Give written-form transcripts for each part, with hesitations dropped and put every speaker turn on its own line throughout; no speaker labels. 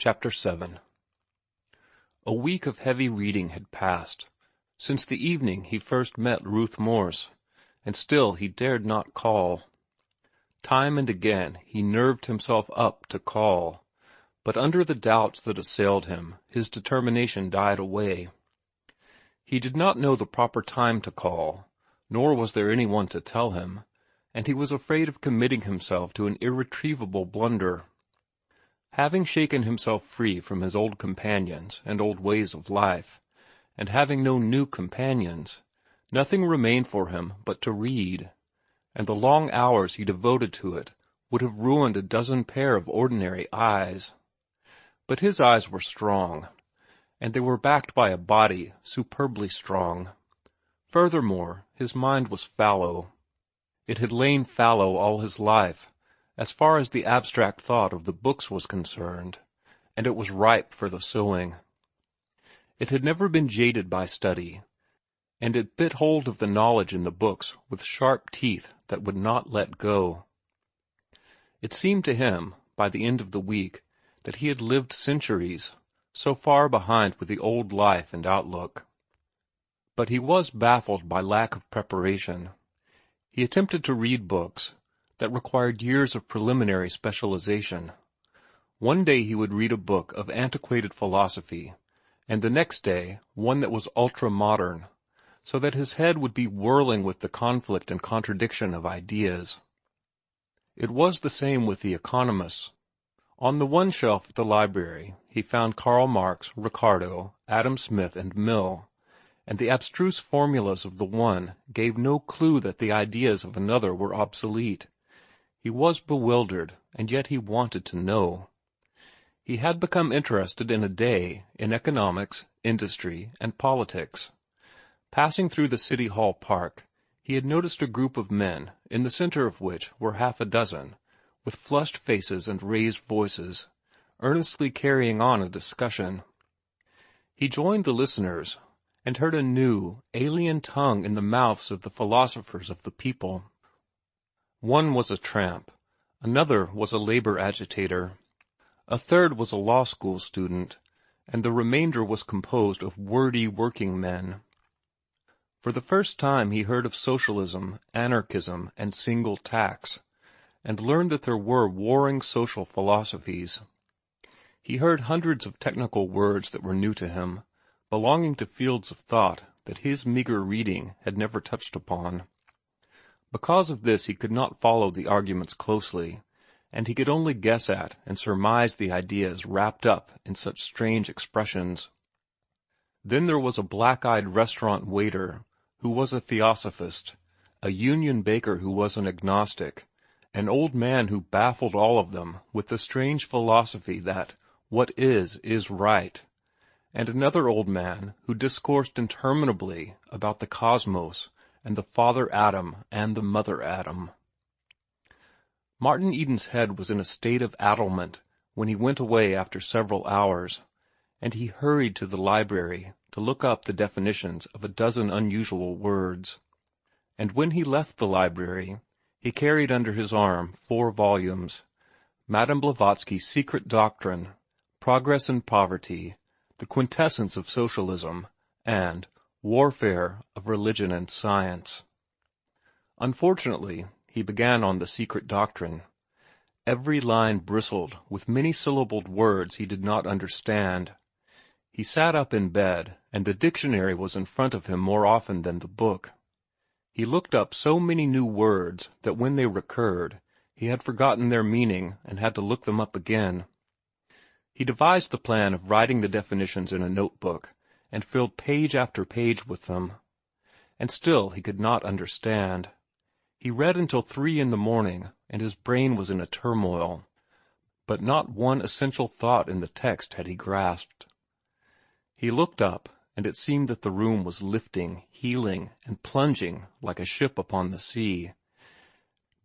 Chapter 7. A week of heavy reading had passed, since the evening he first met Ruth Morse, and still he dared not call. Time and again he nerved himself up to call, but under the doubts that assailed him, his determination died away. He did not know the proper time to call, nor was there anyone to tell him, and he was afraid of committing himself to an irretrievable blunder. Having shaken himself free from his old companions and old ways of life, and having no new companions, nothing remained for him but to read, and the long hours he devoted to it would have ruined a dozen pair of ordinary eyes. But his eyes were strong, and they were backed by a body superbly strong. Furthermore, his mind was fallow. It had lain fallow all his life, as far as the abstract thought of the books was concerned, and it was ripe for the sowing. It had never been jaded by study, and it bit hold of the knowledge in the books with sharp teeth that would not let go. It seemed to him, by the end of the week, that he had lived centuries, so far behind with the old life and outlook. But he was baffled by lack of preparation. He attempted to read books that required years of preliminary specialization. One day he would read a book of antiquated philosophy, and the next day one that was ultra-modern, so that his head would be whirling with the conflict and contradiction of ideas. It was the same with the economists. On the one shelf of the library he found Karl Marx, Ricardo, Adam Smith, and Mill, and the abstruse formulas of the one gave no clue that the ideas of another were obsolete. He was bewildered, and yet he wanted to know. He had become interested in a day in economics, industry, and politics. Passing through the City Hall Park, he had noticed a group of men, in the center of which were half a dozen, with flushed faces and raised voices, earnestly carrying on a discussion. He joined the listeners, and heard a new, alien tongue in the mouths of the philosophers of the people. One was a tramp, another was a labor agitator, a third was a law school student, and the remainder was composed of wordy working men. For the first time he heard of socialism, anarchism, and single tax, and learned that there were warring social philosophies. He heard hundreds of technical words that were new to him, belonging to fields of thought that his meager reading had never touched upon. Because of this he could not follow the arguments closely, and he could only guess at and surmise the ideas wrapped up in such strange expressions. Then there was a black-eyed restaurant waiter who was a theosophist, a union baker who was an agnostic, an old man who baffled all of them with the strange philosophy that what is right, and another old man who discoursed interminably about the cosmos and the father atom and the mother atom. Martin Eden's head was in a state of addlement when he went away after several hours, and he hurried to the library to look up the definitions of a dozen unusual words. And when he left the library, he carried under his arm 4 volumes, Madame Blavatsky's Secret Doctrine, Progress and Poverty, The Quintessence of Socialism, and Warfare of Religion and Science. Unfortunately, he began on the Secret Doctrine. Every line bristled with many-syllabled words he did not understand. He sat up in bed, and the dictionary was in front of him more often than the book. He looked up so many new words that when they recurred, he had forgotten their meaning and had to look them up again. He devised the plan of writing the definitions in a notebook, and filled page after page with them. And still he could not understand. He read until 3 in the morning, and his brain was in a turmoil, but not one essential thought in the text had he grasped. He looked up, and it seemed that the room was lifting, heeling, and plunging like a ship upon the sea.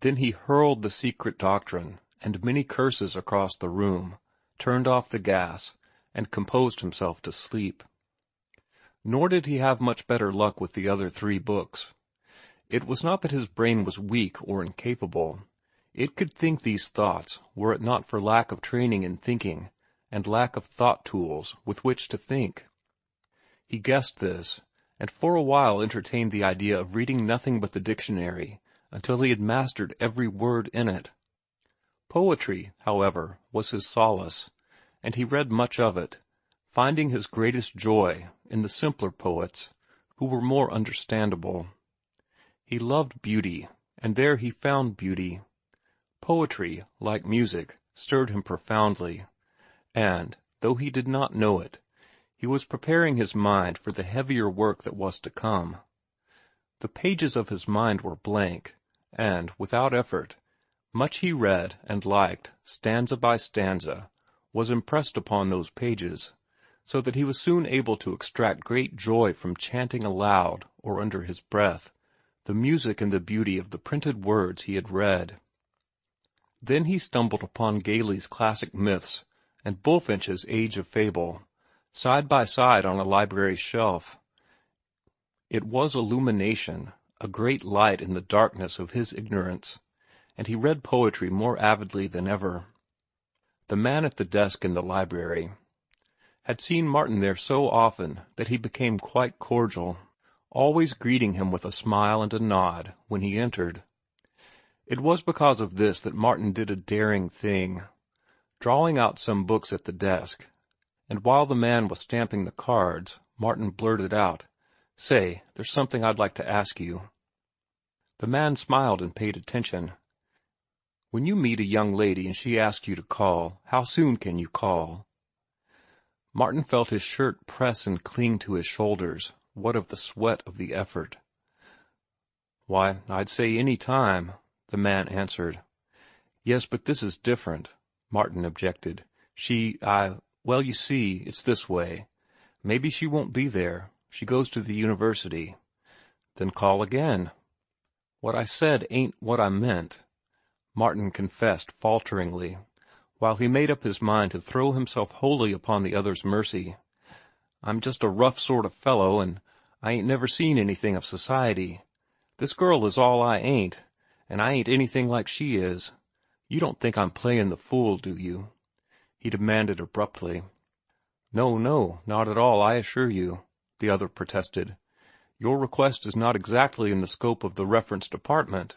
Then he hurled the Secret Doctrine and many curses across the room, turned off the gas, and composed himself to sleep. Nor did he have much better luck with the other 3 books. It was not that his brain was weak or incapable. It could think these thoughts, were it not for lack of training in thinking, and lack of thought tools with which to think. He guessed this, and for a while entertained the idea of reading nothing but the dictionary until he had mastered every word in it. Poetry, however, was his solace, and he read much of it, finding his greatest joy in the simpler poets, who were more understandable. He loved beauty, and there he found beauty. Poetry, like music, stirred him profoundly, and, though he did not know it, he was preparing his mind for the heavier work that was to come. The pages of his mind were blank, and, without effort, much he read and liked, stanza by stanza, was impressed upon those pages, so that he was soon able to extract great joy from chanting aloud or under his breath the music and the beauty of the printed words he had read. Then he stumbled upon Gailey's classic myths and Bulfinch's Age of Fable, side by side on a library shelf. It was illumination, a great light in the darkness of his ignorance, and he read poetry more avidly than ever. The man at the desk in the library had seen Martin there so often that he became quite cordial, always greeting him with a smile and a nod when he entered. It was because of this that Martin did a daring thing, drawing out some books at the desk, and while the man was stamping the cards, Martin blurted out, "Say, there's something I'd like to ask you." The man smiled and paid attention. "When you meet a young lady and she asks you to call, how soon can you call?" Martin felt his shirt press and cling to his shoulders, what of the sweat of the effort. "Why, I'd say any time," the man answered. "Yes, but this is different," Martin objected. Well, you see, it's this way. Maybe she won't be there. She goes to the university." "Then call again." "What I said ain't what I meant," Martin confessed falteringly, while he made up his mind to throw himself wholly upon the other's mercy. "I'm just a rough sort of fellow, and I ain't never seen anything of society. This girl is all I ain't, and I ain't anything like she is. You don't think I'm playing the fool, do you?" he demanded abruptly. "No, no, not at all, I assure you," the other protested. "Your request is not exactly in the scope of the reference department,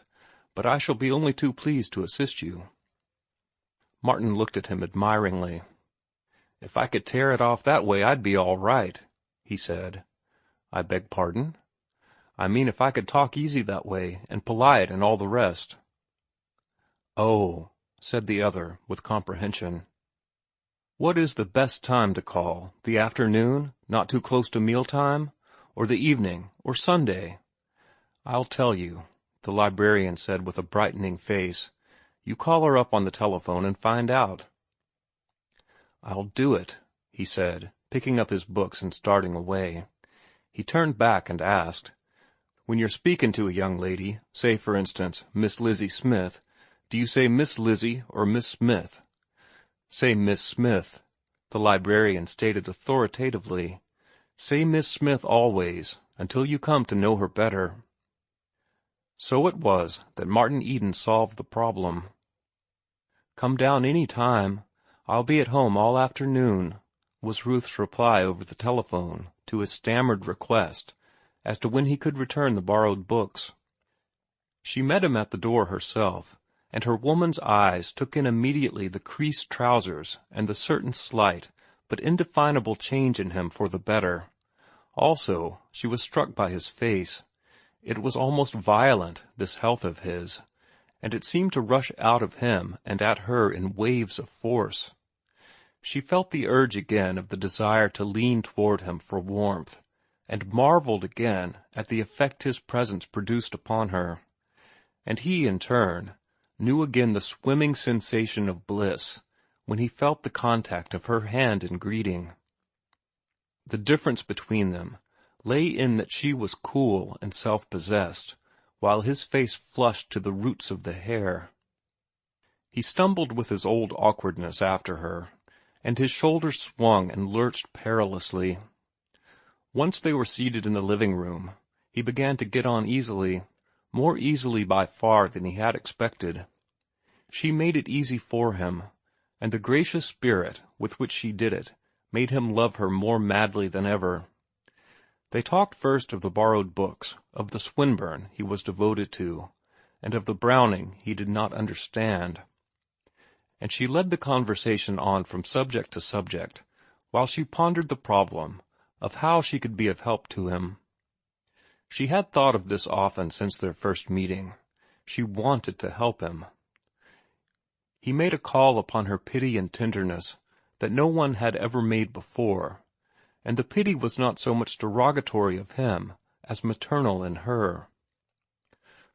but I shall be only too pleased to assist you." Martin looked at him admiringly. "If I could tear it off that way, I'd be all right," he said. "I beg pardon?" "I mean if I could talk easy that way, and polite and all the rest." "Oh," said the other, with comprehension. "What is the best time to call? The afternoon, not too close to mealtime, or the evening, or Sunday?" "I'll tell you," the librarian said with a brightening face. "You call her up on the telephone and find out." "I'll do it," he said, picking up his books and starting away. He turned back and asked, "When you're speaking to a young lady, say, for instance, Miss Lizzie Smith, do you say Miss Lizzie or Miss Smith?" "Say Miss Smith," the librarian stated authoritatively. "Say Miss Smith always, until you come to know her better." So it was that Martin Eden solved the problem. "Come down any time. I'll be at home all afternoon," was Ruth's reply over the telephone to his stammered request as to when he could return the borrowed books. She met him at the door herself, and her woman's eyes took in immediately the creased trousers and the certain slight but indefinable change in him for the better. Also, she was struck by his face. It was almost violent, this health of his, and it seemed to rush out of him and at her in waves of force. She felt the urge again of the desire to lean toward him for warmth, and marveled again at the effect his presence produced upon her. And he, in turn, knew again the swimming sensation of bliss when he felt the contact of her hand in greeting. The difference between them lay in that she was cool and self-possessed, while his face flushed to the roots of the hair. He stumbled with his old awkwardness after her, and his shoulders swung and lurched perilously. Once they were seated in the living-room, he began to get on easily, more easily by far than he had expected. She made it easy for him, and the gracious spirit with which she did it made him love her more madly than ever. They talked first of the borrowed books, of the Swinburne he was devoted to, and of the Browning he did not understand. And she led the conversation on from subject to subject, while she pondered the problem of how she could be of help to him. She had thought of this often since their first meeting. She wanted to help him. He made a call upon her pity and tenderness that no one had ever made before, and the pity was not so much derogatory of him as maternal in her.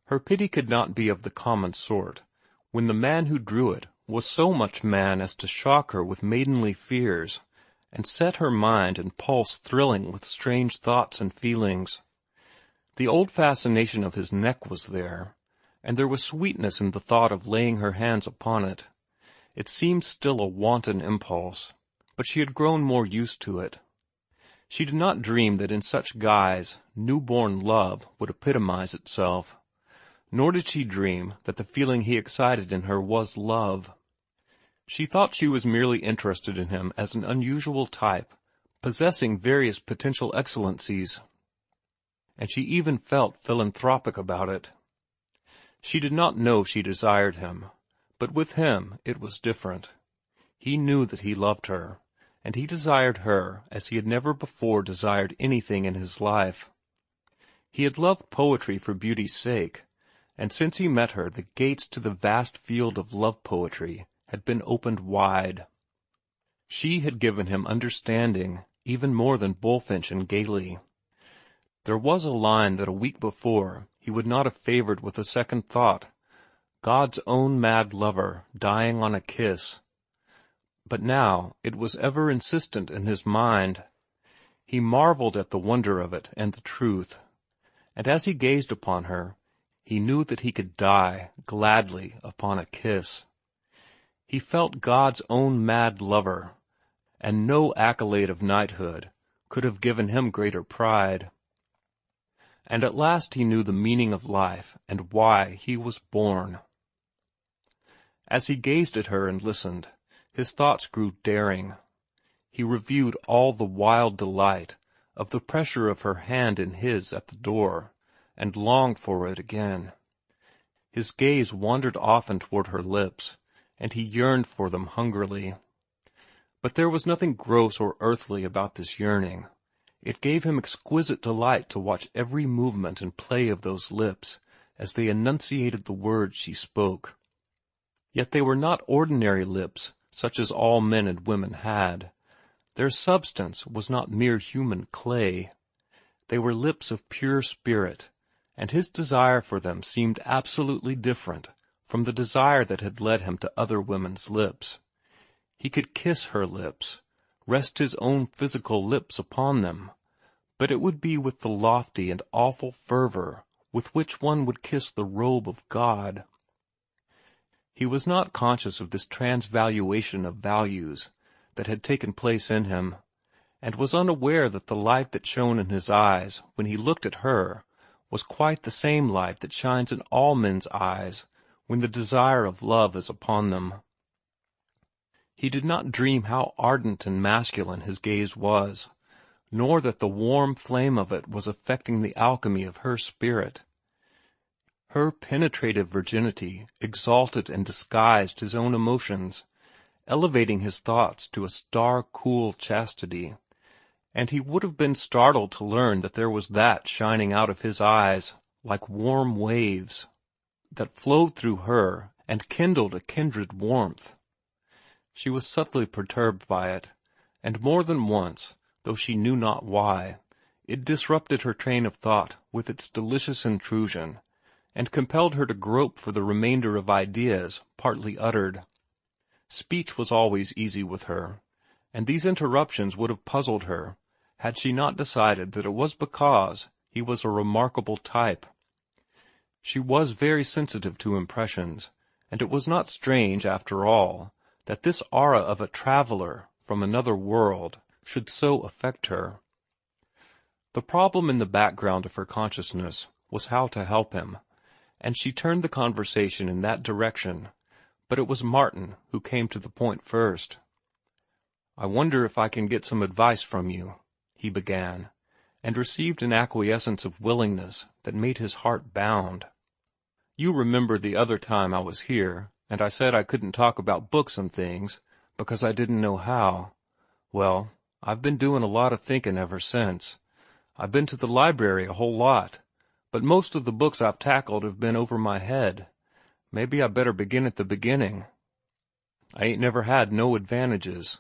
Her pity could not be of the common sort, when the man who drew it was so much man as to shock her with maidenly fears, and set her mind and pulse thrilling with strange thoughts and feelings. The old fascination of his neck was there, and there was sweetness in the thought of laying her hands upon it. It seemed still a wanton impulse, but she had grown more used to it. She did not dream that in such guise new-born love would epitomize itself, nor did she dream that the feeling he excited in her was love. She thought she was merely interested in him as an unusual type, possessing various potential excellencies, and she even felt philanthropic about it. She did not know she desired him, but with him it was different. He knew that he loved her, and he desired her as he had never before desired anything in his life. He had loved poetry for beauty's sake, and since he met her the gates to the vast field of love poetry had been opened wide. She had given him understanding even more than Bullfinch and Gayley. There was a line that a week before he would not have favored with a second thought, God's own mad lover dying on a kiss. But now it was ever insistent in his mind. He marveled at the wonder of it and the truth, and as he gazed upon her, he knew that he could die gladly upon a kiss. He felt God's own mad lover, and no accolade of knighthood could have given him greater pride. And at last he knew the meaning of life and why he was born. As he gazed at her and listened, his thoughts grew daring. He reviewed all the wild delight of the pressure of her hand in his at the door, and longed for it again. His gaze wandered often toward her lips, and he yearned for them hungrily. But there was nothing gross or earthly about this yearning. It gave him exquisite delight to watch every movement and play of those lips as they enunciated the words she spoke. Yet they were not ordinary lips, such as all men and women had. Their substance was not mere human clay. They were lips of pure spirit, and his desire for them seemed absolutely different from the desire that had led him to other women's lips. He could kiss her lips, rest his own physical lips upon them, but it would be with the lofty and awful fervor with which one would kiss the robe of God. He was not conscious of this transvaluation of values that had taken place in him, and was unaware that the light that shone in his eyes when he looked at her was quite the same light that shines in all men's eyes when the desire of love is upon them. He did not dream how ardent and masculine his gaze was, nor that the warm flame of it was affecting the alchemy of her spirit. Her penetrative virginity exalted and disguised his own emotions, elevating his thoughts to a star-cool chastity, and he would have been startled to learn that there was that shining out of his eyes like warm waves that flowed through her and kindled a kindred warmth. She was subtly perturbed by it, and more than once, though she knew not why, it disrupted her train of thought with its delicious intrusion, and compelled her to grope for the remainder of ideas partly uttered. Speech was always easy with her, and these interruptions would have puzzled her had she not decided that it was because he was a remarkable type. She was very sensitive to impressions, and it was not strange, after all, that this aura of a traveler from another world should so affect her. The problem in the background of her consciousness was how to help him, and she turned the conversation in that direction, but it was Martin who came to the point first. "I wonder if I can get some advice from you," he began, and received an acquiescence of willingness that made his heart bound. "You remember the other time I was here, and I said I couldn't talk about books and things, because I didn't know how. Well, I've been doing a lot of thinking ever since. I've been to the library a whole lot, but most of the books I've tackled have been over my head. Maybe I better begin at the beginning. I ain't never had no advantages.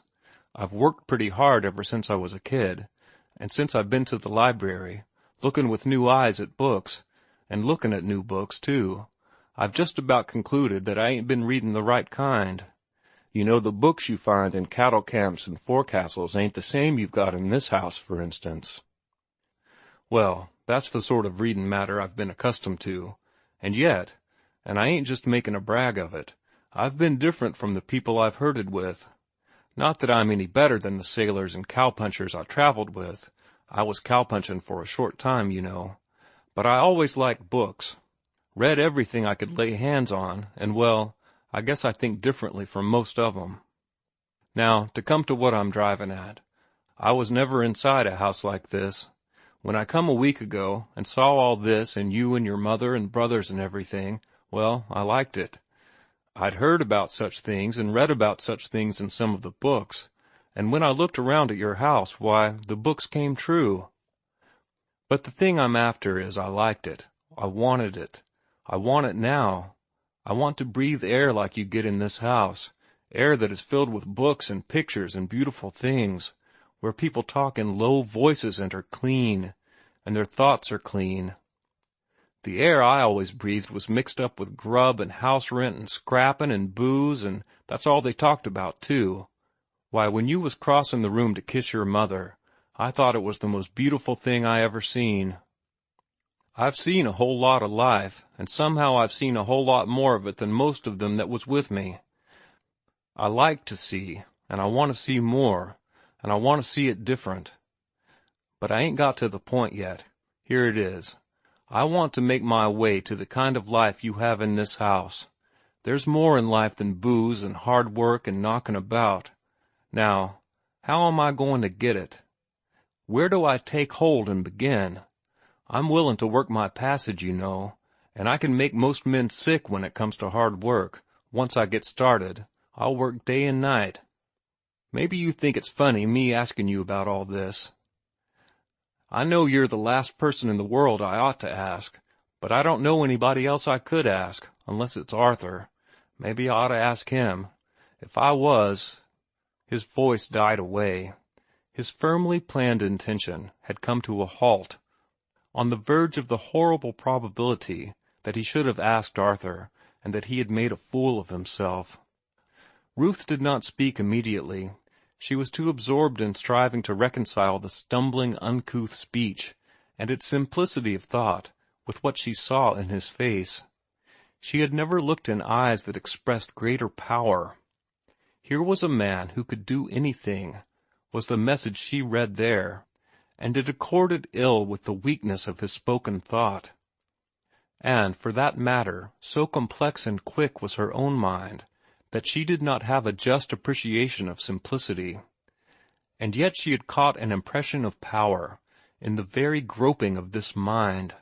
I've worked pretty hard ever since I was a kid, and since I've been to the library, looking with new eyes at books, and looking at new books, too, I've just about concluded that I ain't been reading the right kind. You know, the books you find in cattle camps and forecastles ain't the same you've got in this house, for instance. Well, that's the sort of reading matter I've been accustomed to, and yet, and I ain't just making a brag of it, I've been different from the people I've herded with. Not that I'm any better than the sailors and cowpunchers I traveled with. I was cowpunching for a short time, you know. But I always liked books. Read everything I could lay hands on, and, well, I guess I think differently from most of 'em. Now, to come to what I'm driving at, I was never inside a house like this. When I come a week ago and saw all this and you and your mother and brothers and everything, well, I liked it. I'd heard about such things and read about such things in some of the books, and when I looked around at your house, why, the books came true. But the thing I'm after is I liked it. I wanted it. I want it now. I want to breathe air like you get in this house, air that is filled with books and pictures and beautiful things, where people talk in low voices and are clean, and their thoughts are clean. The air I always breathed was mixed up with grub and house rent and scrapping and booze, and that's all they talked about, too. Why, when you was crossing the room to kiss your mother, I thought it was the most beautiful thing I ever seen. I've seen a whole lot of life, and somehow I've seen a whole lot more of it than most of them that was with me. I like to see, and I want to see more, and I want to see it different. But I ain't got to the point yet. Here it is. I want to make my way to the kind of life you have in this house. There's more in life than booze and hard work and knocking about. Now, how am I going to get it? Where do I take hold and begin? I'm willing to work my passage, you know, and I can make most men sick when it comes to hard work. Once I get started, I'll work day and night. Maybe you think it's funny me asking you about all this. I know you're the last person in the world I ought to ask, but I don't know anybody else I could ask, unless it's Arthur. Maybe I ought to ask him. If I was— His voice died away. His firmly planned intention had come to a halt, on the verge of the horrible probability that he should have asked Arthur, and that he had made a fool of himself. Ruth did not speak immediately. She was too absorbed in striving to reconcile the stumbling, uncouth speech and its simplicity of thought with what she saw in his face. She had never looked in eyes that expressed greater power. Here was a man who could do anything, was the message she read there, and it accorded ill with the weakness of his spoken thought. And, for that matter, so complex and quick was her own mind, that she did not have a just appreciation of simplicity. And yet she had caught an impression of power in the very groping of this mind.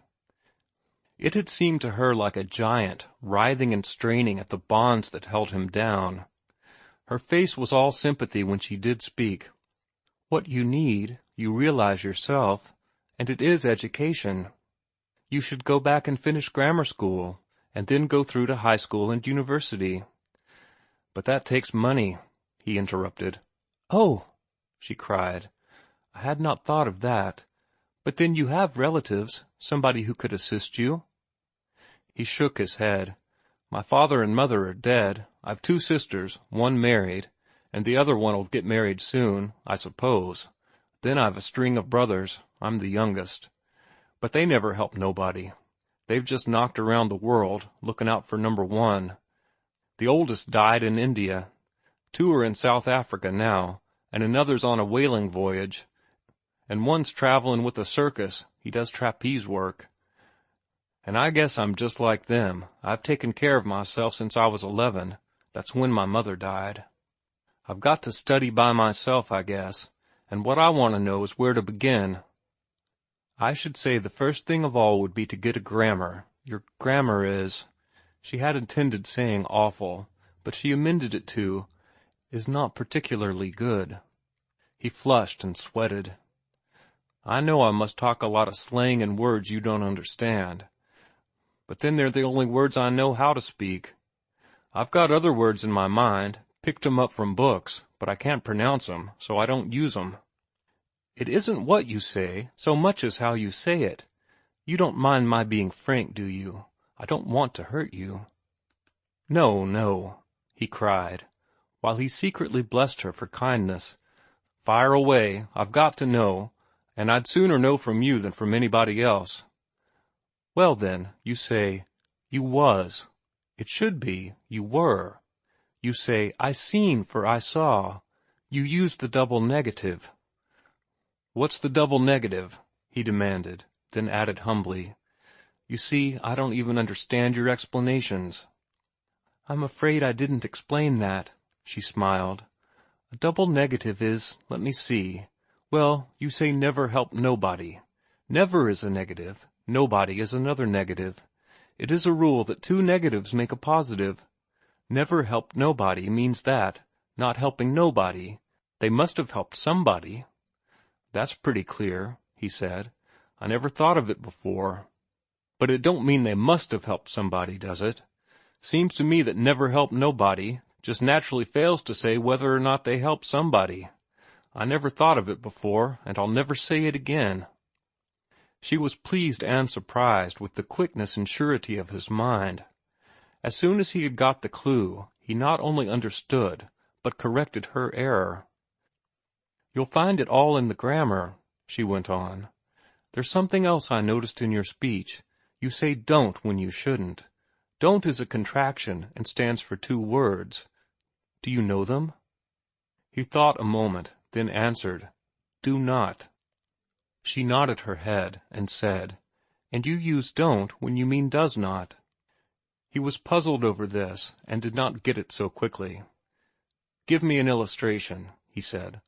It had seemed to her like a giant writhing and straining at the bonds that held him down. Her face was all sympathy when she did speak. What you need, you realize yourself, and it is education. You should go back and finish grammar school, and then go through to high school and university. But that takes money, he interrupted. Oh, she cried, I had not thought of that. But then you have relatives, somebody who could assist you. He shook his head. My father and mother are dead. I've 2 sisters, one married, and the other one'll get married soon, I suppose. Then I've a string of brothers. I'm the youngest. But they never help nobody. They've just knocked around the world, looking out for number 1. The oldest died in India. 2 are in South Africa now, and another's on a whaling voyage. And one's traveling with a circus. He does trapeze work. And I guess I'm just like them. I've taken care of myself since I was 11. That's when my mother died. I've got to study by myself, I guess, and what I want to know is where to begin. I should say the first thing of all would be to get a grammar. Your grammar is—" she had intended saying awful, but she amended it to "is not particularly good." He flushed and sweated. "I know I must talk a lot of slang and words you don't understand, but then they're the only words I know how to speak. I've got other words in my mind, picked 'em up from books, but I can't pronounce 'em, so I don't use 'em." "It isn't what you say, so much as how you say it. You don't mind my being frank, do you? I don't want to hurt you." "No, no," he cried, while he secretly blessed her for kindness. "Fire away. I've got to know, and I'd sooner know from you than from anybody else." "Well, then, you say, 'you was.' It should be, 'you were.' You say, 'I seen for I saw.' You use the double negative." "What's the double negative?" he demanded, then added humbly, "You see, I don't even understand your explanations." "I'm afraid I didn't explain that," she smiled. "A double negative is, let me see. Well, you say never help nobody. Never is a negative. Nobody is another negative. It is a rule that two negatives make a positive. Never helped nobody means that, not helping nobody, they must have helped somebody." "That's pretty clear," he said. "I never thought of it before. But it don't mean they must have helped somebody, does it? Seems to me that never helped nobody just naturally fails to say whether or not they helped somebody. I never thought of it before, and I'll never say it again." She was pleased and surprised with the quickness and surety of his mind. As soon as he had got the clue, he not only understood, but corrected her error. "You'll find it all in the grammar," she went on. "There's something else I noticed in your speech. You say don't when you shouldn't. Don't is a contraction and stands for two words. Do you know them?" He thought a moment, then answered, "Do not." She nodded her head and said, "And you use don't when you mean does not." He was puzzled over this, and did not get it so quickly. "Give me an illustration," he said.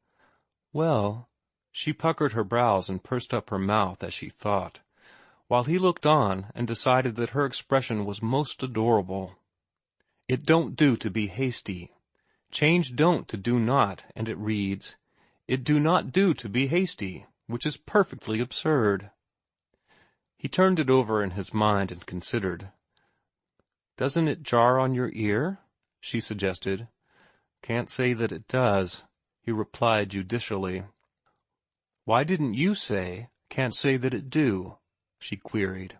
"Well—" she puckered her brows and pursed up her mouth as she thought, while he looked on and decided that her expression was most adorable. "It don't do to be hasty. Change don't to do not, and it reads, 'It do not do to be hasty,' which is perfectly absurd." He turned it over in his mind and considered. "Doesn't it jar on your ear?" she suggested. "Can't say that it does," he replied judicially. "Why didn't you say, 'Can't say that it do'?" she queried.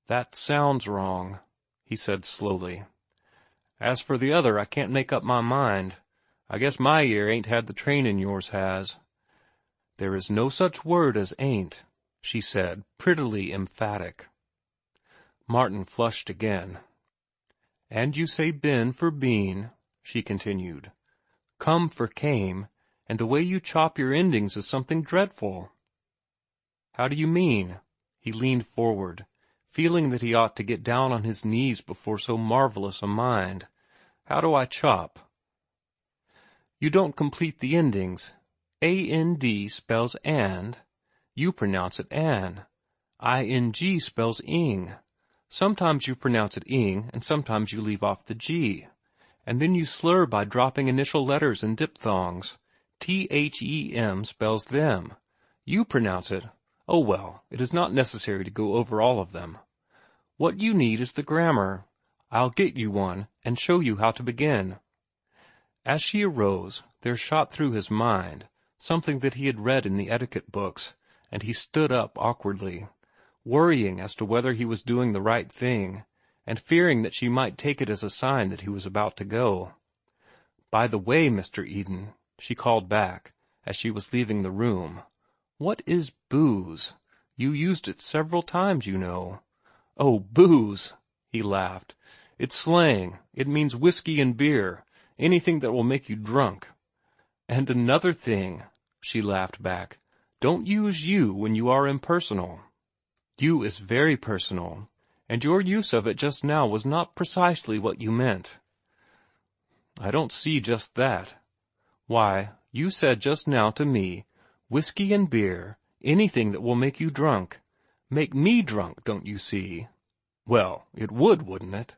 "That sounds wrong," he said slowly. "As for the other, I can't make up my mind. I guess my ear ain't had the training yours has." "There is no such word as ain't," she said, prettily emphatic. Martin flushed again. "And you say been for been," she continued. "Come for came, and the way you chop your endings is something dreadful." "How do you mean?" He leaned forward, feeling that he ought to get down on his knees before so marvelous a mind. "How do I chop?" "You don't complete the endings. A-N-D spells and. You pronounce it an. I-N-G spells ing. Sometimes you pronounce it ing, and sometimes you leave off the G. And then you slur by dropping initial letters and diphthongs. T-H-E-M spells them. You pronounce it. Oh well, it is not necessary to go over all of them. What you need is the grammar. I'll get you one, and show you how to begin." As she arose, there shot through his mind something that he had read in the etiquette books, and he stood up awkwardly, worrying as to whether he was doing the right thing, and fearing that she might take it as a sign that he was about to go. "By the way, Mr. Eden," she called back, as she was leaving the room, "what is booze? You used it several times, you know." "Oh, booze!" he laughed. "It's slang. It means whiskey and beer, anything that will make you drunk." "And another thing," she laughed back, "don't use you when you are impersonal. You is very personal, and your use of it just now was not precisely what you meant." I don't see just that. Why, you said just now to me, whiskey and beer, anything that will make you drunk. Make me drunk, don't you see? Well, it would, wouldn't it?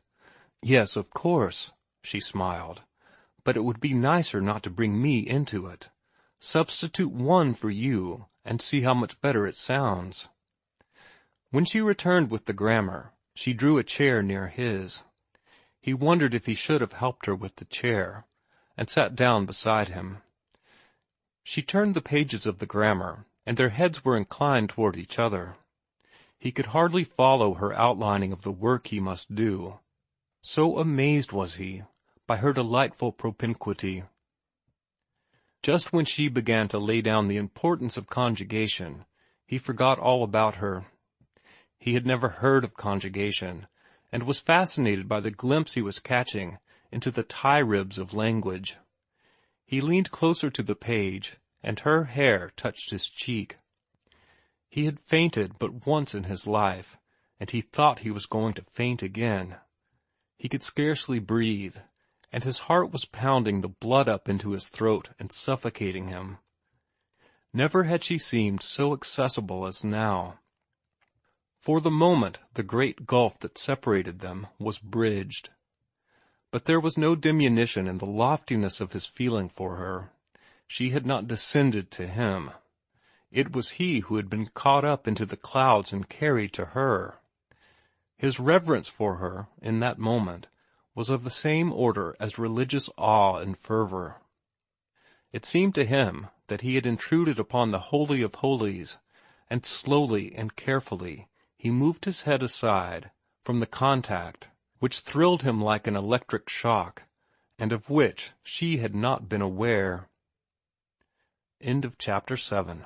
Yes, of course, she smiled. But it would be nicer not to bring me into it. Substitute one for you, and see how much better it sounds. When she returned with the grammar, she drew a chair near his. He wondered if he should have helped her with the chair, and sat down beside him. She turned the pages of the grammar, and their heads were inclined toward each other. He could hardly follow her outlining of the work he must do. So amazed was he by her delightful propinquity. Just when she began to lay down the importance of conjugation, he forgot all about her. He had never heard of conjugation, and was fascinated by the glimpse he was catching into the tie-ribs of language. He leaned closer to the page, and her hair touched his cheek. He had fainted but once in his life, and he thought he was going to faint again. He could scarcely breathe, and his heart was pounding the blood up into his throat and suffocating him. Never had she seemed so accessible as now. For the moment the great gulf that separated them was bridged. But there was no diminution in the loftiness of his feeling for her. She had not descended to him. It was he who had been caught up into the clouds and carried to her. His reverence for her, in that moment, was of the same order as religious awe and fervor. It seemed to him that he had intruded upon the Holy of Holies, and slowly and carefully he moved his head aside from the contact which thrilled him like an electric shock, and of which she had not been aware. End of chapter 7.